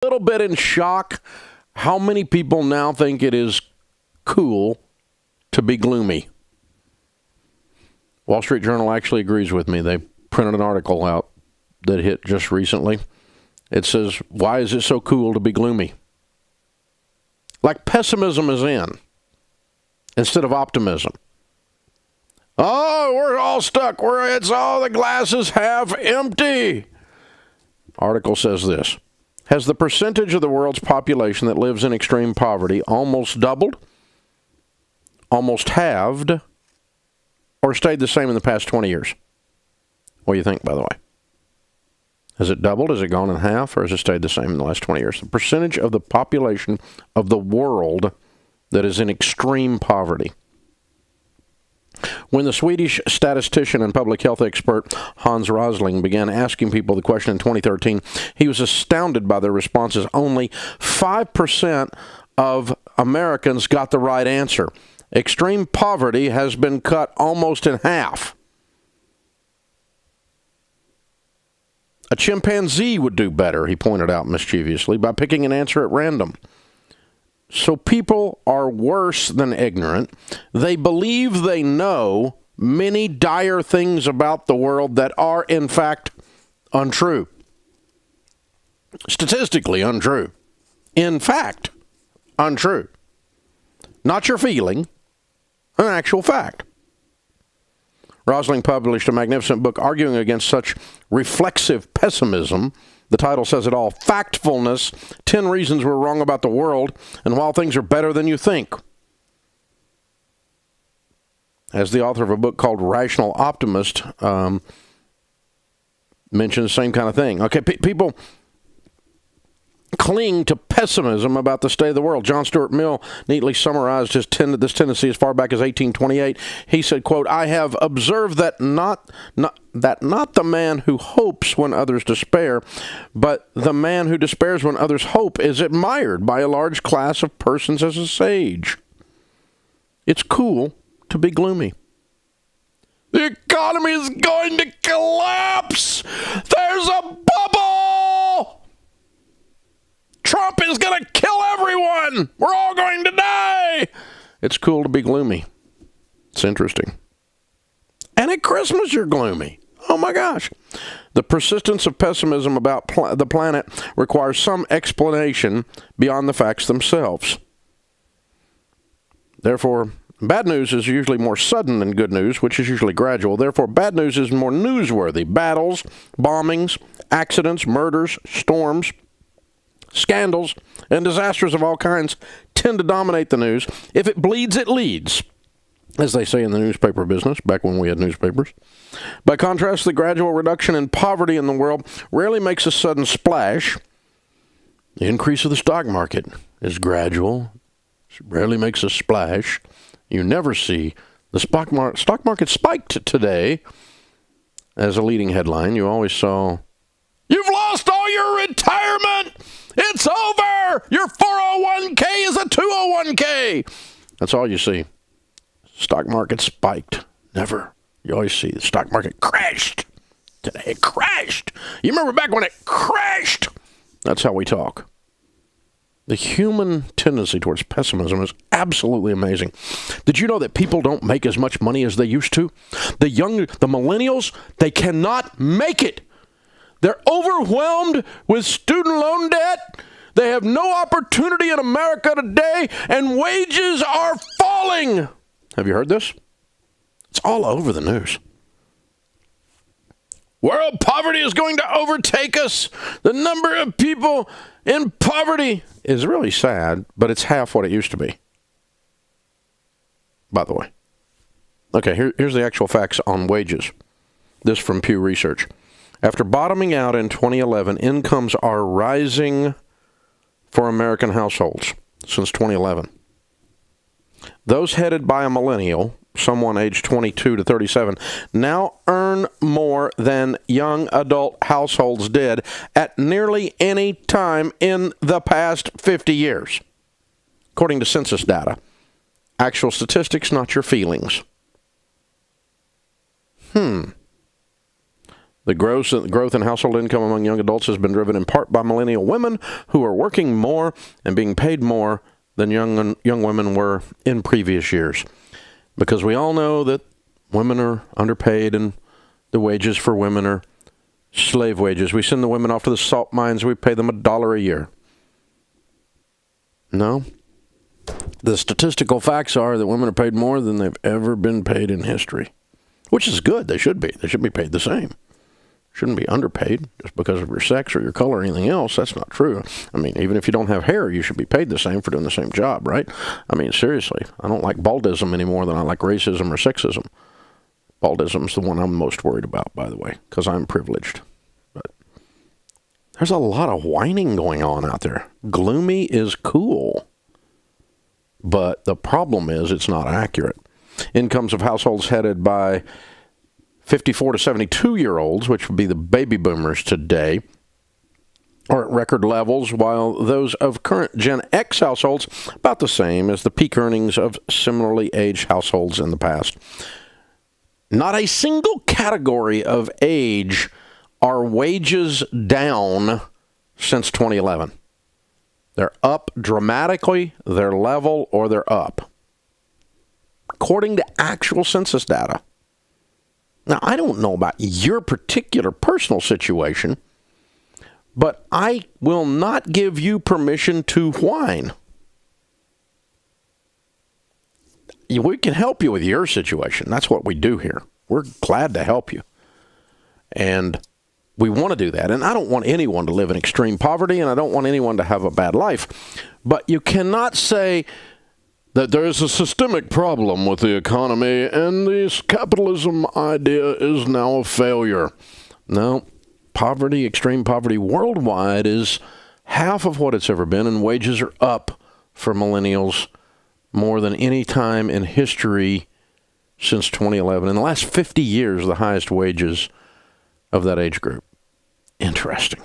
little bit in shock how many people now think it is cool to be gloomy. Wall Street Journal actually agrees with me. They printed an article out that hit just recently. It says, why is it so cool to be gloomy? Like pessimism is in instead of optimism. Oh, we're all stuck. It's all the glass is half empty. Article says this. Has the percentage of the world's population that lives in extreme poverty almost doubled, almost halved, or stayed the same in the past 20 years? What do you think, by the way? Has it doubled? Has it gone in half? Or has it stayed the same in the last 20 years? The percentage of the population of the world that is in extreme poverty. When the Swedish statistician and public health expert Hans Rosling began asking people the question in 2013, he was astounded by their responses. Only 5% of Americans got the right answer. Extreme poverty has been cut almost in half. A chimpanzee would do better, he pointed out mischievously, by picking an answer at random. So people are worse than ignorant. They believe they know many dire things about the world that are, in fact, untrue. Statistically untrue. In fact, untrue. Not your feeling, an actual fact. Rosling published a magnificent book arguing against such reflexive pessimism. The title says it all. Factfulness, 10 Reasons We're Wrong About the World, and While Things Are Better Than You Think. As the author of a book called Rational Optimist mentions the same kind of thing. Okay, people cling to pessimism about the state of the world. John Stuart Mill neatly summarized this tendency as far back as 1828. He said, quote, I have observed that not the man who hopes when others despair, but the man who despairs when others hope is admired by a large class of persons as a sage. It's cool to be gloomy. The economy is going to collapse. There's a bubble. Trump is going to kill everyone. We're all going to die. It's cool to be gloomy. It's interesting. And at Christmas, you're gloomy. Oh, my gosh. The persistence of pessimism about the planet requires some explanation beyond the facts themselves. Therefore, bad news is usually more sudden than good news, which is usually gradual. Therefore, bad news is more newsworthy. Battles, bombings, accidents, murders, storms, scandals, and disasters of all kinds tend to dominate the news. If it bleeds, it leads, as they say in the newspaper business, back when we had newspapers. By contrast, the gradual reduction in poverty in the world rarely makes a sudden splash. The increase of the stock market is gradual. It rarely makes a splash. You never see the stock market spiked today as a leading headline. You always saw, you've lost all your retirement. It's over. Your 401k is a 201k. That's all you see. Stock market spiked. Never. You always see the stock market crashed. Today it crashed. You remember back when it crashed? That's how we talk. The human tendency towards pessimism is absolutely amazing. Did you know that people don't make as much money as they used to? The millennials, they cannot make it. They're overwhelmed with student loan debt. They have no opportunity in America today, and wages are falling. Have you heard this? It's all over the news. World poverty is going to overtake us. The number of people in poverty is really sad, but it's half what it used to be. By the way. Okay, here's the actual facts on wages. This from Pew Research. After bottoming out in 2011, incomes are rising for American households since 2011. Those headed by a millennial, someone aged 22 to 37, now earn more than young adult households did at nearly any time in the past 50 years, according to census data. Actual statistics, not your feelings. The The growth in household income among young adults has been driven in part by millennial women who are working more and being paid more than young women were in previous years. Because we all know that women are underpaid and the wages for women are slave wages. We send the women off to the salt mines. We pay them $1 a year. No. The statistical facts are that women are paid more than they've ever been paid in history, which is good. They should be. They should be paid the same. Shouldn't be underpaid just because of your sex or your color or anything else. That's not true. I mean, even if you don't have hair, you should be paid the same for doing the same job, right? I mean, seriously, I don't like baldism any more than I like racism or sexism. Baldism's the one I'm most worried about, by the way, because I'm privileged. But there's a lot of whining going on out there. Gloomy is cool. But the problem is it's not accurate. Incomes of households headed by 54 to 72-year-olds, which would be the baby boomers today, are at record levels, while those of current Gen X households about the same as the peak earnings of similarly aged households in the past. Not a single category of age are wages down since 2011. They're up dramatically, they're level, or they're up, according to actual census data. Now, I don't know about your particular personal situation, but I will not give you permission to whine. We can help you with your situation. That's what we do here. We're glad to help you. And we want to do that. And I don't want anyone to live in extreme poverty, and I don't want anyone to have a bad life. But you cannot say that there is a systemic problem with the economy and this capitalism idea is now a failure. No, poverty, extreme poverty worldwide is half of what it's ever been, and wages are up for millennials more than any time in history since 2011. In the last 50 years, the highest wages of that age group. Interesting.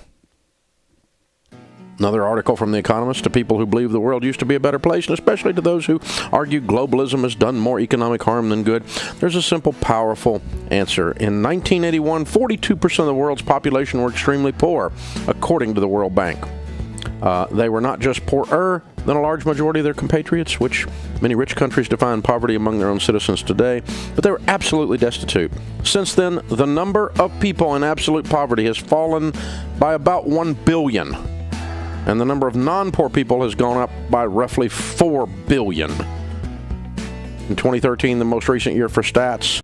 Another article from The Economist to people who believe the world used to be a better place, and especially to those who argue globalism has done more economic harm than good. There's a simple, powerful answer. In 1981, 42% of the world's population were extremely poor, according to the World Bank. They were not just poorer than a large majority of their compatriots, which many rich countries define poverty among their own citizens today, but they were absolutely destitute. Since then, the number of people in absolute poverty has fallen by about 1 billion, and the number of non-poor people has gone up by roughly 4 billion. In 2013, the most recent year for stats,